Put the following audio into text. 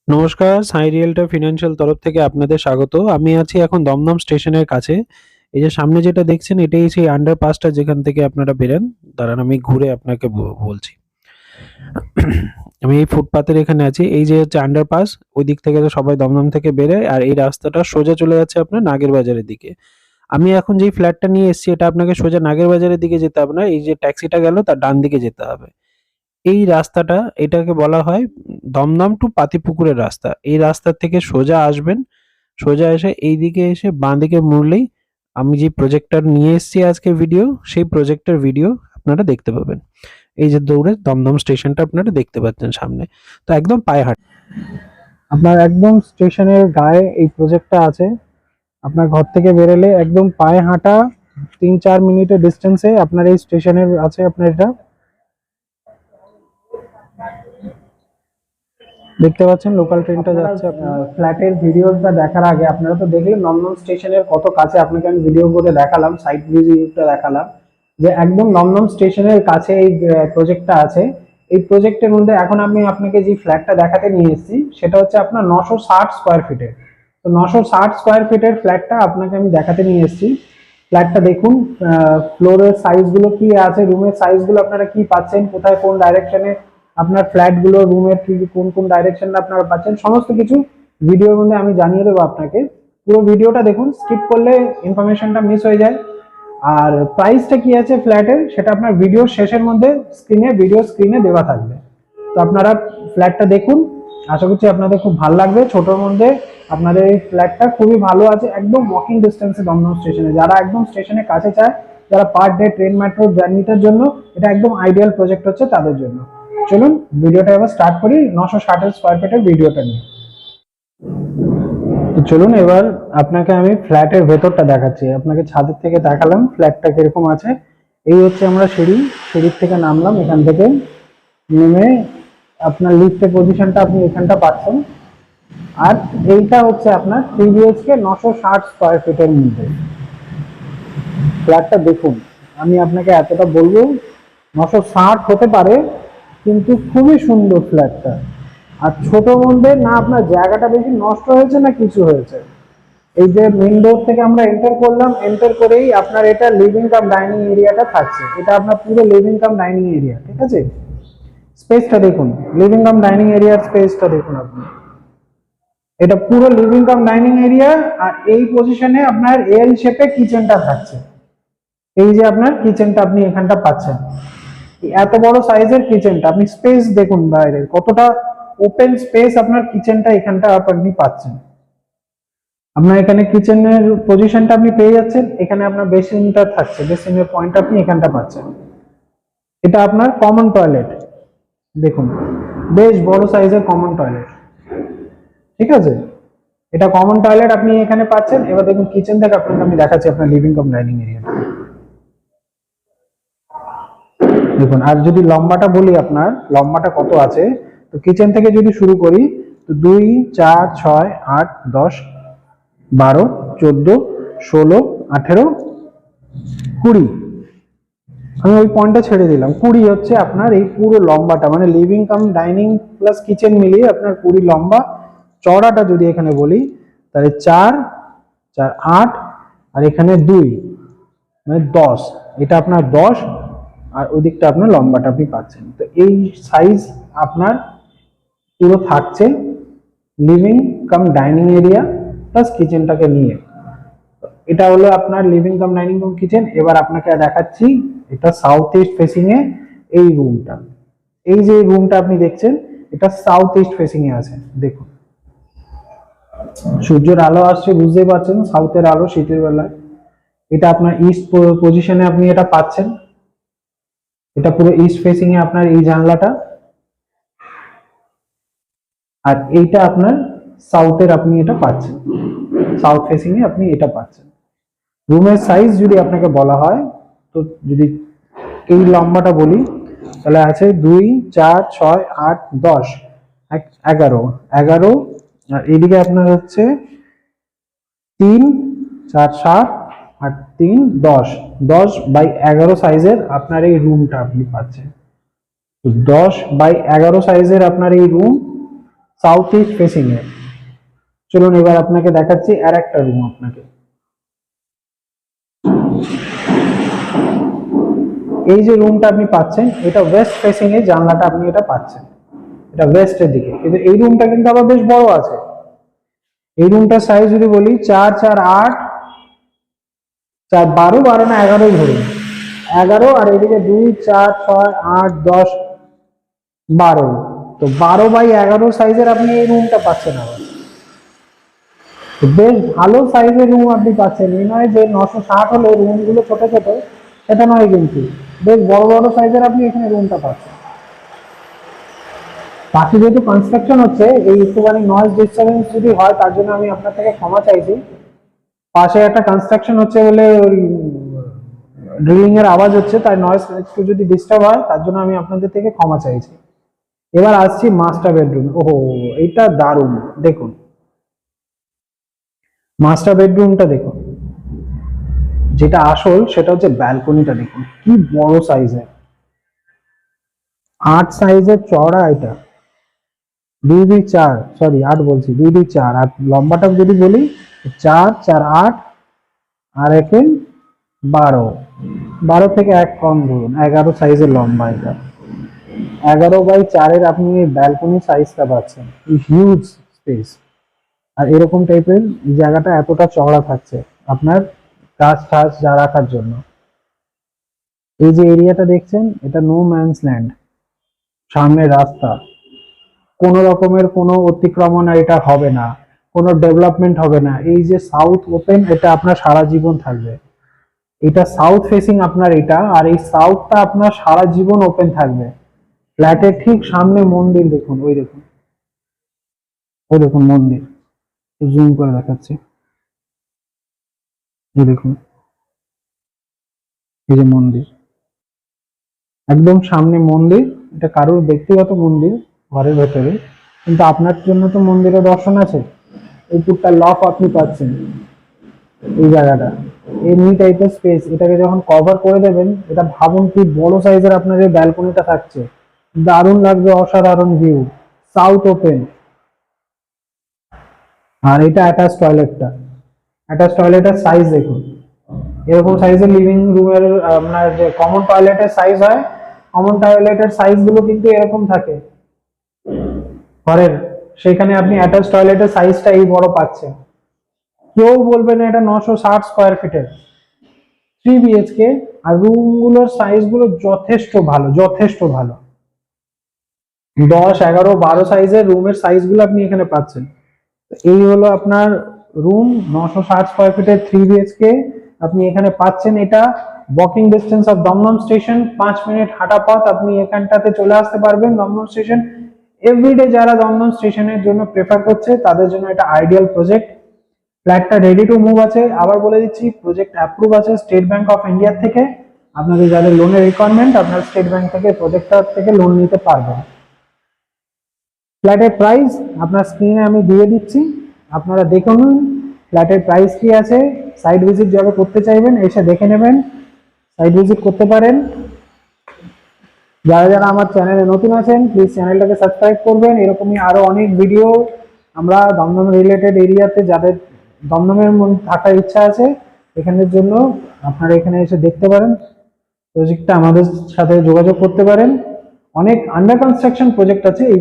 নমস্কার, সাই realtor financial তরফ থেকে আপনাদের স্বাগত। আমি আছি এখন দমদম স্টেশনের কাছে। এই যে সামনে যেটা দেখছেন এটাই সেই আন্ডারপাসটা যেখান থেকে আপনারা বেরেন। দাঁড়ান আমি ঘুরে আপনাকে বলছি। আমি এই ফুটপাতের এখানে আছি। এই যে হচ্ছে আন্ডারপাস, ওই দিক থেকে তো সবাই দমদম থেকে বেরোয় আর এই রাস্তাটা সোজা চলে যাচ্ছে আপনার নাগের বাজারের দিকে। আমি এখন যেই ফ্ল্যাটটা নিয়ে এসেছি এটা আপনাকে সোজা নাগের বাজারের দিকে যেতে হবে না। এই যে ট্যাক্সিটা গেল তার ডান দিকে যেতে হবে। এই রাস্তাটা এটাকে বলা হয় দমদম টু পাতিপুকুরের রাস্তা। এই রাস্তা থেকে সোজা আসবেন, সোজা এসে এইদিকে এসে বাঁদিকে মুড়লেই আমি যে প্রজেক্টর নিয়ে এসেছি আজকে ভিডিও, সেই প্রজেক্টর ভিডিও আপনারা দেখতে পাবেন। এই যে দৌড়ে দমদম স্টেশনটা আপনারা দেখতে পাচ্ছেন সামনে। তো একদম পায়ে হাঁটা আপনার একদম স্টেশনের গায়ে এই প্রজেক্টটা আছে। আপনার ঘর থেকে বেরোলে একদম পায়ে হাঁটা 3-4 মিনিটের ডিস্টেন্সে আপনার এই স্টেশনের আছে আপনার এটা দেখতে পাচ্ছেন লোকাল ট্রেনটা যাচ্ছে। ফ্ল্যাটের ভিডিওটা দেখার আগে আপনারা তো দেখলেন দমদম স্টেশনের কত কাছে আপনাকে আমি ভিডিও করে দেখালাম, সাইড ভিউটা দেখালাম যে একদম দমদম স্টেশনের কাছে এই প্রজেক্টটা আছে। এই প্রজেক্টের মধ্যে এখন আমি আপনাকে যে ফ্ল্যাটটা দেখাতে নিয়ে এসেছি সেটা হচ্ছে আপনার 960 স্কোয়ার ফিটের। তো 960 স্কোয়ার ফিটের ফ্ল্যাটটা আপনাকে আমি দেখাতে নিয়ে এসেছি। ফ্ল্যাটটা দেখুন, ফ্লোরের সাইজগুলো কি আছে, রুমের সাইজগুলো আপনারা কি পাচ্ছেন, কোথায় কোন ডাইরেকশনে আপনার ফ্ল্যাট গুলো, রুমের কি কোন কোন ডাইরেকশন আপনারা পাচ্ছেন, সমস্ত কিছু ভিডিওর মধ্যে আমি জানিয়ে দেবো আপনাকে। পুরো ভিডিওটা দেখুন, স্কিপ করলে ইনফরমেশনটা মিস হয়ে যায়। আর প্রাইসটা কি আছে ফ্ল্যাটের সেটা আপনার ভিডিও শেষের মধ্যে ভিডিও স্ক্রিনে দেওয়া থাকবে। তো আপনারা ফ্ল্যাটটা দেখুন, আশা করছি আপনাদের খুব ভালো লাগবে। ছোটর মধ্যে আপনাদের এই ফ্ল্যাটটা খুবই ভালো আছে, একদম ওয়াকিং ডিস্টেন্সে দমদম স্টেশনে। যারা একদম স্টেশনের কাছে চায়, যারা পার ডে ট্রেন মেট্রো জার্নিটার জন্য এটা একদম আইডিয়াল প্রজেক্ট হচ্ছে তাদের জন্য। চলুন ভিডিওটা এবার স্টার্ট করি 960 স্কোয়ার ফিটের ভিডিওটা নিয়ে। তো চলুন এবার আপনাকে আমি ফ্ল্যাটের ভেতরটা দেখাচ্ছি। আপনাকে ছাদের থেকে দেখালাম ফ্ল্যাটটা কিরকম আছে। এই হচ্ছে আমরা সিঁড়ির থেকে নামলাম, এখান থেকে নেমে আপনার লিফটের পজিশনটা আপনি এখানটা পাচ্ছেন। আর এইটা হচ্ছে আপনার 3 বিএইচকে 960 স্কোয়ার ফিটের মধ্যে ফ্ল্যাটটা দেখুন। আমি আপনাকে এতটা বলবো 960 হতে পারে, কিন্তু খুবই সুন্দর ফ্ল্যাটটা। আর ছোট মধ্যে না আপনার জায়গাটা বেশি নষ্ট হয়েছে না কিছু হয়েছে। এই যে মেইন ডোর থেকে আমরা এন্টার করলাম, এন্টার করেই আপনার এটা লিভিং কাম ডাইনিং এরিয়াটা থাকছে। এটা আপনার পুরো লিভিং কাম ডাইনিং এরিয়া, ঠিক আছে। স্পেসটা দেখুন, লিভিং কাম ডাইনিং এরিয়ার স্পেসটা দেখুন আপনি। এটা পুরো লিভিং কাম ডাইনিং এরিয়া। আর এই পজিশনে আপনার এল শেপে কিচেনটা থাকছে। এই যে আপনার কিচেনটা আপনি এখানটা পাচ্ছেন, এত বড় সাইজের কিচেনটা আপনি স্পেস দেখুন বাইরে কতটা ওপেন স্পেস আপনার কিচেনটা এখানটা আপনি পাচ্ছেন। আপনার এখানে কিচেনের পজিশনটা আপনি পেয়ে যাচ্ছেন। এখানে আপনার বেসিনটা থাকছে, বেসিনের পয়েন্ট আপনি এখানটা পাচ্ছেন। এটা আপনার কমন টয়লেট দেখুন, বেশ বড় সাইজের কমন টয়লেট, ঠিক আছে। এটা কমন টয়লেট আপনি এখানে পাচ্ছেন। এবার দেখুন কিচেন থেকে আপনাকে আমি দেখাচ্ছি আপনার লিভিং কাম ডাইনিং এরিয়াটা দেখুন। আর যদি লম্বাটা বলি, আপনার লম্বাটা কত আছে, তো কিচেন থেকে যদি শুরু করি তো 2, 4, 6, 8, 10, 12, 14, 16, 18, 20। আমি ওই পয়েন্টটা ছেড়ে দিলাম। 20 হচ্ছে আপনার এই পুরো লম্বাটা, মানে living cum dining plus kitchen মিলিয়ে আপনার 20 লম্বা। চড়াটা যদি এখানে বলি তাহলে 4, 4, 8 আর এখানে 2 মানে 10। এটা আপনার 10 আর ওই দিকটা আপনার লম্বাটা আপনি পাচ্ছেন। তো এই সাইজ আপনার পুরো থাকছে living cum dining area plus কিচেনটাকে নিয়ে। এটা হলো আপনার living cum dining room kitchen. এবার আপনাকে দেখাচ্ছি এটা সাউথ ইস্ট ফেসিং এ এই রুমটা। এই যে রুমটা আপনি দেখছেন এটা সাউথ ইস্ট ফেসিং এ আছে। দেখুন সূর্যের আলো আসছে, বুঝতেই পারছেন সাউথের আলো শীতের বেলায়। এটা আপনার ইস্ট পজিশনে আপনি এটা পাচ্ছেন। এটা পুরো ইস্ট ফেসিং এ আপনার এই জানলাটা। আর এইটা আপনার সাউথের আপনি এটা পাচ্ছেন, সাউথ ফেসিং এ আপনি এটা পাচ্ছেন। রুমের সাইজ যদি আপনাকে বলা হয়, তো যদি এই লম্বাটা বলি তাহলে আছে 2, 4, 6, 8, 10, 11, 11 আর এদিকে আপনার হচ্ছে 3, 4, 7 আর 3, 10, 10/11 সাইজের আপনার এই রুমটা আপনি পাচ্ছেন। 10/11 সাইজের আপনার এই রুম সাউথ ইস্ট ফেসিং এ। চলুন এবার আপনাকে দেখাচ্ছি আর একটা রুম আপনাকে। এই যে রুমটা আপনি পাচ্ছেন এটা ওয়েস্ট ফেসিং এ, জানলাটা আপনি এটা পাচ্ছেন, এটা ওয়েস্টের দিকে, কিন্তু এই রুমটা কিন্তু আবার বেশ বড় আছে। এই রুমটার সাইজ যদি বলি 4 4 8 4 12, 12 না 11 ধরুন, 11, আর এদিকে 2 4 6 8 10 12, তো 12 বাই 11 সাইজের আপনি এই রুমটা পাচ্ছেন। আবার তো বেশ ভালো সাইজের রুম আপনি পাচ্ছেন। এই নয় যে 960 হলে রুমগুলো ছোট ছোট, সেটা নয়, কিন্তু বেশ বড় বড় সাইজের আপনি এখানে রুমটা পাচ্ছেন। বাকি যেহেতু কনস্ট্রাকশন হচ্ছে, এই একটুখানি নয়েজ ডিস্টারবেন্স যদি হয় তার জন্য আমি আপনার থেকে ক্ষমা চাইছি। পাশে একটা কনস্ট্রাকশন হচ্ছে বলে ওই ড্রিলিং এর আওয়াজ হচ্ছে, তাই নয়েজ একটু যদি ডিস্টার্ব হয় তার জন্য আমি আপনাদের থেকে ক্ষমা চাইছি। এবার আসছি মাস্টার বেডরুম। ওহো, এটা দারুণ। দেখুন মাস্টার বেডরুমটা দেখুন, যেটা আসল সেটা হচ্ছে ব্যালকনিটা দেখুন কি বড় সাইজের, 8 সাইজের চওড়া এটা, 2 2 4, সরি 8 বলছি, 2 2 4, আর লম্বাটা যদি বলি 4 4 8 আর একে 12, 12 থেকে এক কম ধরুন, 11 সাইজের লম্বা এটা। 11 বাই 4 আপনি এই ব্যালকনি সাইজটা পাচ্ছেন, হিউজ স্পেস। আর এরকম টাইপের জায়গাটা এতটা চওড়া থাকছে আপনার গাছ টাছ যা রাখার জন্য। এই যে এরিয়াটা দেখছেন এটা নো ম্যানস ল্যান্ড, সামনে রাস্তা, কোনো রকমের কোনো অতিক্রমণ এটা হবে না, কোনো ডেভেলপমেন্ট হবে না। এই যে সাউথ ওপেন, এটা আপনার সারা জীবন থাকবে। এটা সাউথ ফেসিং আপনার এটা, আর এই সাউথটা আপনার সারা জীবন ওপেন থাকবে। ফ্ল্যাটের ঠিক সামনে মন্দির দেখুন, ওই দেখুন, ওই দেখুন মন্দির, জুম করে দেখাচ্ছি, এই দেখুন, এই যে মন্দির, একদম সামনে মন্দির। এটা কারোর ব্যক্তিগত মন্দির ঘরের ভেতরে, কিন্তু আপনার জন্য তো মন্দিরের দর্শন আছে। এই পুরটা লফ আপনি পাচ্ছেন, এই জায়গাটা এমনি টাইপের স্পেস, এটাকে যখন কভার করে দেবেন, এটা ভাবুন কি বড় সাইজের আপনার এই ব্যালকনিটা থাকছে, দারুণ লাগবে, অসাধারণ ভিউ, সাউথ ওপেন। আর এটা অ্যাটাচ টয়লেটটা, অ্যাটাচ টয়লেটের সাইজ দেখুন, এরকম সাইজের লিভিং রুমের আপনার যে কমন টয়লেটের সাইজ হয়, কমন টয়লেটের সাইজ গুলো কিন্তু এরকম থাকে ঘরের, সেখানে আপনি অ্যাটাচ টয়লেটের সাইজটা এই বড় পাচ্ছেন। কেউ বলবে না এটা 960 স্কোয়ার ফিটের 3 BHK, আর রুম গুলোর সাইজ গুলো যথেষ্ট ভালো, যথেষ্ট ভালো। 10 11 12 সাইজের রুমের সাইজ গুলো আপনি এখানে পাচ্ছেন। এই হলো আপনার রুম, 960 স্কোয়ার ফিটের 3 BHK আপনি এখানে পাচ্ছেন। এটা walking distance of Dum Dum station, 5 minute হাঁটা পথ, আপনি এখানটাতে চলে আসতে পারবেন দমদম স্টেশন। এভরিডে যারা দমদম স্টেশনের জন্য প্রেফার করছে তাদের জন্য এটা আইডিয়াল প্রজেক্ট। ফ্ল্যাটটা রেডি টু মুভ আছে, আবার বলে দিচ্ছি প্রজেক্ট অ্যাপ্রুভ আছে স্টেট ব্যাংক অফ ইন্ডিয়া থেকে। আপনাদের যাদের লোনের রিকোয়ারমেন্ট, আপনার স্টেট ব্যাংক থেকে প্রজেক্টটা থেকে লোন নিতে পারবেন। ফ্ল্যাটের প্রাইস আপনার স্ক্রিনে আমি দিয়ে দিচ্ছি, আপনারা দেখে নিন ফ্ল্যাটের প্রাইস কি আছে। সাইট ভিজিট যারা করতে চাইবেন এসে দেখে নেবেন, সাইট ভিজিট করতে পারেন। যারা যারা আমার চ্যানেলে নতুন আছেন প্লিজ চ্যানেলটাকে সাবস্ক্রাইব করবেন। এরকমই আরো অনেক ভিডিও আমরা দমদম রিলেটেড এরিয়াতে, যাদের দমদমের মধ্যে থাকার ইচ্ছা আছে এখানের জন্য, আপনারা এখানে এসে দেখতে পারেন, প্রজেক্টটা আমাদের সাথে যোগাযোগ করতে পারেন। অনেক আন্ডার কনস্ট্রাকশন প্রজেক্ট আছে এই